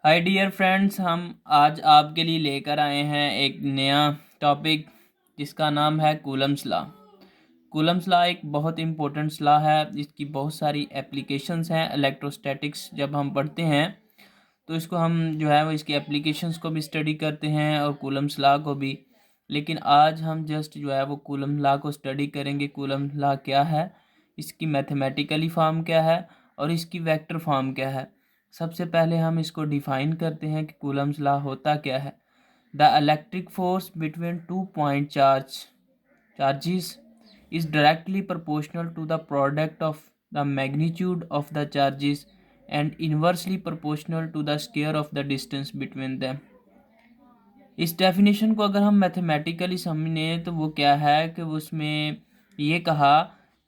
Hi dear friends, हम आज आपके लिए लेकर आए हैं एक नया टॉपिक जिसका नाम है कूलम्स लॉ। कूलम्स लॉ एक बहुत इम्पोर्टेंट लॉ है। इसकी बहुत सारी एप्लीकेशंस हैं। इलेक्ट्रोस्टैटिक्स जब हम पढ़ते हैं तो इसको हम जो है वो इसकी एप्लीकेशंस को भी स्टडी करते हैं और कूलम्स लॉ को भी। लेकिन आज हम जस्ट जो है वो कूलम लॉ को स्टडी करेंगे। कूलम लॉ क्या है, इसकी मैथमेटिकली फॉर्म क्या है और इसकी वेक्टर फॉर्म क्या है। सबसे पहले हम इसको डिफाइन करते हैं कि कूलम्स लॉ होता क्या है। The electric force between two point charges is directly proportional to the product of the magnitude of the charges and inversely proportional to the square of the distance between them। इस definition को अगर हम mathematically समझें तो वो क्या है कि उसमें ये कहा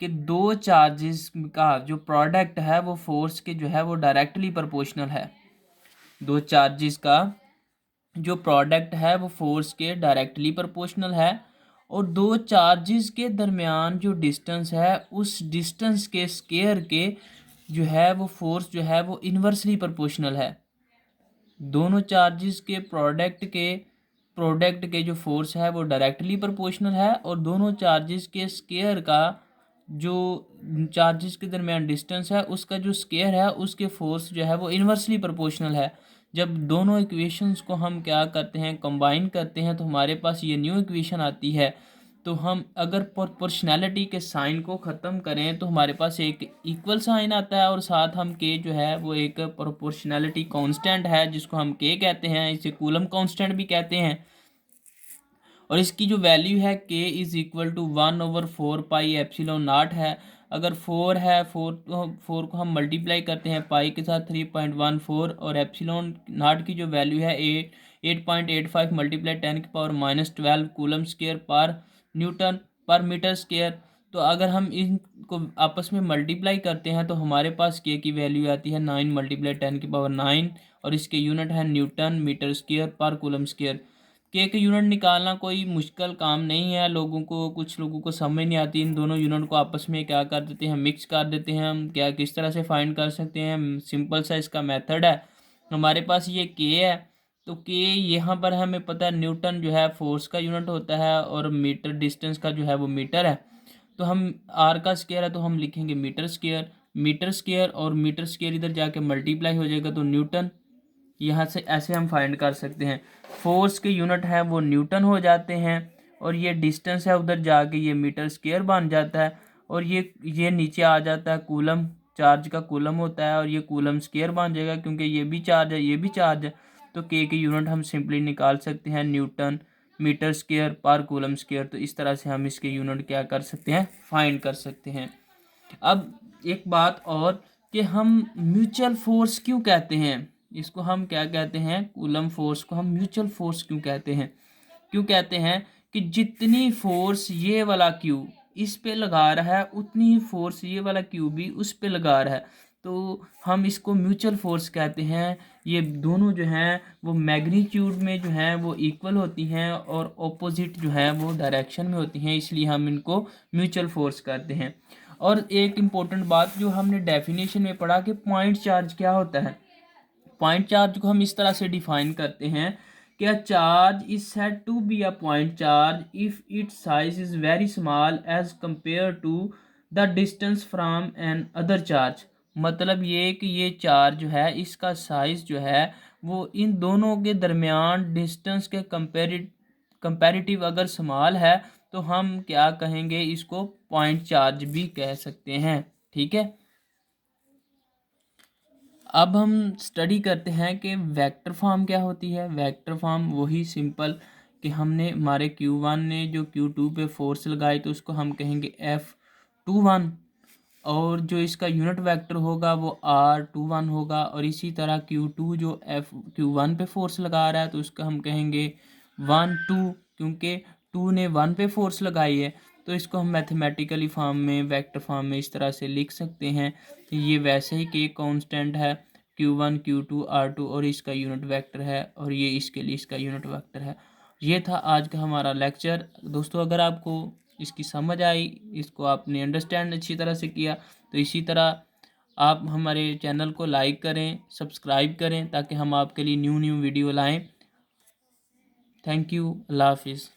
कि दो चार्जेस का जो प्रोडक्ट है वो फोर्स के जो है वो डायरेक्टली प्रोपोर्शनल है। दो चार्जेस का जो प्रोडक्ट है वो फोर्स के डायरेक्टली प्रोपोर्शनल है और दो चार्जेस के दरमियान जो डिस्टेंस है उस डिस्टेंस के स्क्वायर के जो है वो फोर्स जो है वो इन्वर्सली प्रोपोर्शनल है। दोनों चार्जेस के प्रोडक्ट के जो फोर्स है वो डायरेक्टली प्रोपोर्शनल है और दोनों चार्जेस के स्क्वायर का जो चार्जेस के दरमियान डिस्टेंस है उसका जो स्क्वायर है उसके फोर्स जो है वो इन्वर्सली प्रोपोर्शनल है। जब दोनों इक्वेशंस को हम क्या करते हैं, कंबाइन करते हैं, तो हमारे पास ये न्यू इक्वेशन आती है। तो हम अगर प्रोपोर्शनैलिटी के साइन को ख़त्म करें तो हमारे पास एक इक्वल साइन आता है और साथ हम के जो है वो एक प्रोपोर्शनैलिटी कांस्टेंट है जिसको हम के कहते हैं। इसे कूलम कांस्टेंट भी कहते हैं और इसकी जो वैल्यू है K is equal to 1/4 pi epsilon naught है। अगर फोर है, फोर को हम मल्टीप्लाई करते हैं पाई के साथ 3.14 और एप्सिलॉन नॉट की जो वैल्यू है 8.85 मल्टीप्लाई 10⁻⁻12 कूलम स्क्वायर पर न्यूटन पर मीटर स्क्वायर। तो अगर हम इनको आपस में मल्टीप्लाई करते हैं तो हमारे पास के की वैल्यू आती है 9 मल्टीप्लाई 10⁻9 और इसके यूनिट है न्यूटन मीटर स्क्वायर पर कूलम स्क्वायर। के यूनिट निकालना कोई मुश्किल काम नहीं है। कुछ लोगों को समझ नहीं आती। इन दोनों यूनिट को आपस में क्या कर देते हैं, मिक्स कर देते हैं। हम क्या किस तरह से फाइंड कर सकते हैं, सिंपल सा इसका मेथड है। हमारे पास ये के है तो के यहाँ पर हमें पता है न्यूटन जो है फोर्स का यूनिट होता है और मीटर डिस्टेंस का जो है वो मीटर है। तो हम आर का स्क्वायर है तो हम लिखेंगे मीटर स्क्वायर। मीटर स्क्वायर और मीटर स्क्वायर इधर जाके मल्टीप्लाई हो जाएगा तो न्यूटन। यहाँ से ऐसे हम फाइंड कर सकते हैं। फोर्स के यूनिट है वो न्यूटन हो जाते हैं और ये डिस्टेंस है उधर जाके ये मीटर स्क्वायर बन जाता है और ये नीचे आ जाता है कूलम। चार्ज का कूलम होता है और ये कूलम स्क्वायर बन जाएगा क्योंकि ये भी चार्ज है ये भी चार्ज है। तो के यूनिट हम सिंपली निकाल सकते हैं न्यूटन मीटर स्क्वायर पर कूलम स्क्वायर। तो इस तरह से हम इसके यूनिट क्या कर सकते हैं, फाइंड कर सकते हैं। अब एक बात और कि हम म्यूचुअल फोर्स क्यों कहते हैं, इसको हम क्या कहते हैं, कूलम फोर्स को हम म्यूचुअल फोर्स क्यों कहते हैं। क्यों कहते हैं कि जितनी फोर्स ये वाला क्यू इस पे लगा रहा है उतनी ही फोर्स ये वाला क्यू भी उस पे लगा रहा है। तो हम इसको म्यूचुअल फोर्स कहते हैं। ये दोनों जो हैं वो मैग्नीट्यूड में जो हैं वो इक्वल होती हैं और ऑपोजिट जो है वो डायरेक्शन में होती हैं, इसलिए हम इनको म्यूचुअल फोर्स कहते हैं। और एक इम्पोर्टेंट बात जो हमने डेफिनेशन में पढ़ा कि पॉइंट चार्ज क्या होता है। पॉइंट चार्ज को हम इस तरह से डिफाइन करते हैं कि a charge is said to be a point charge if it's size is very small as compared to the distance from another charge. मतलब ये कि ये चार्ज जो है इसका साइज जो है वो इन दोनों के दरमियान डिस्टेंस के कंपेरेटिव अगर स्मॉल है तो हम क्या कहेंगे, इसको पॉइंट चार्ज भी कह सकते हैं। ठीक है, अब हम स्टडी करते हैं कि वेक्टर फॉर्म क्या होती है। वेक्टर फॉर्म वही सिंपल कि हमने हमारे Q1 ने जो Q2 पे फोर्स लगाई तो उसको हम कहेंगे F21 और जो इसका यूनिट वेक्टर होगा वो R21 होगा। और इसी तरह Q2 जो Q1 पे फोर्स लगा रहा है तो उसका हम कहेंगे 1 2, क्योंकि 2 ने 1 पे फोर्स लगाई है। तो इसको हम मैथमेटिकली फॉर्म में वेक्टर फॉर्म में इस तरह से लिख सकते हैं कि ये वैसे ही के कांस्टेंट है Q1 Q2 R2 और इसका यूनिट वेक्टर है और ये इसके लिए इसका यूनिट वेक्टर है। ये था आज का हमारा लेक्चर। दोस्तों अगर आपको इसकी समझ आई, इसको आपने अंडरस्टैंड अच्छी तरह से किया, तो इसी तरह आप हमारे चैनल को लाइक करें, सब्सक्राइब करें ताकि हम आपके लिए न्यू वीडियो लाएं। Thank you. अल्लाह हाफिज़।